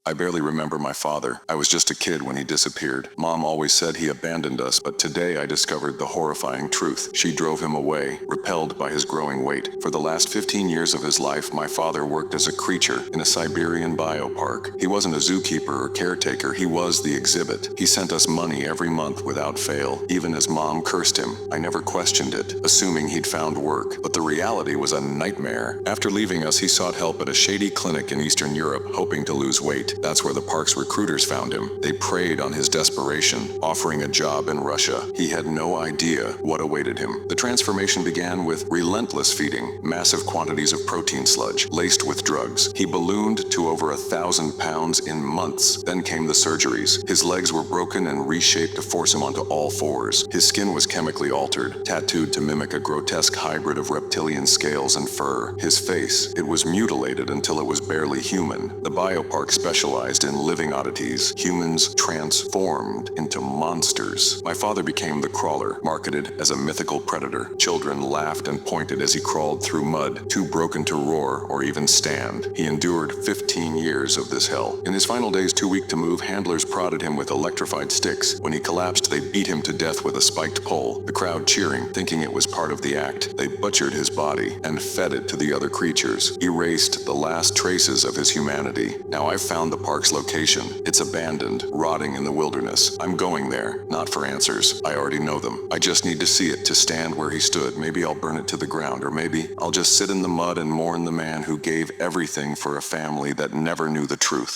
I barely remember my father. I was just a kid when he disappeared. Mom always said he abandoned us, but today I discovered the horrifying truth. She drove him away, repelled by his growing weight. For the last 15 years of his life, my father worked as a creature in a Siberian biopark. He wasn't a zookeeper or caretaker, he was the exhibit. He sent us money every month without fail, even as Mom cursed him. I never questioned it, assuming he'd found work, but the reality was a nightmare. After leaving us, he sought help at a shady clinic in Eastern Europe, hoping to lose weight. That's where the park's recruiters found him. They preyed on his desperation, offering a job in Russia. He had no idea what awaited him. The transformation began with relentless feeding, massive quantities of protein sludge, laced with drugs. He ballooned to over 1,000 pounds in months. Then came the surgeries. His legs were broken and reshaped to force him onto all fours. His skin was chemically altered, tattooed to mimic a grotesque hybrid of reptilian scales and fur. His face, it was mutilated until it was barely human. The biopark specialized in living oddities, humans transformed into monsters. My father became the crawler, marketed as a mythical predator. Children laughed and pointed as he crawled through mud, too broken to roar or even stand. He endured 15 years of this hell. In his final days, too weak to move, handlers prodded him with electrified sticks. When he collapsed, they beat him to death with a spiked pole, the crowd cheering, thinking it was part of the act. They butchered his body and fed it to the other creatures, erased the last traces of his humanity. Now I've found the park's location. It's abandoned, rotting in the wilderness. I'm going there, not for answers. I already know them. I just need to see it to stand where he stood. Maybe I'll burn it to the ground, or maybe I'll just sit in the mud and mourn the man who gave everything for a family that never knew the truth.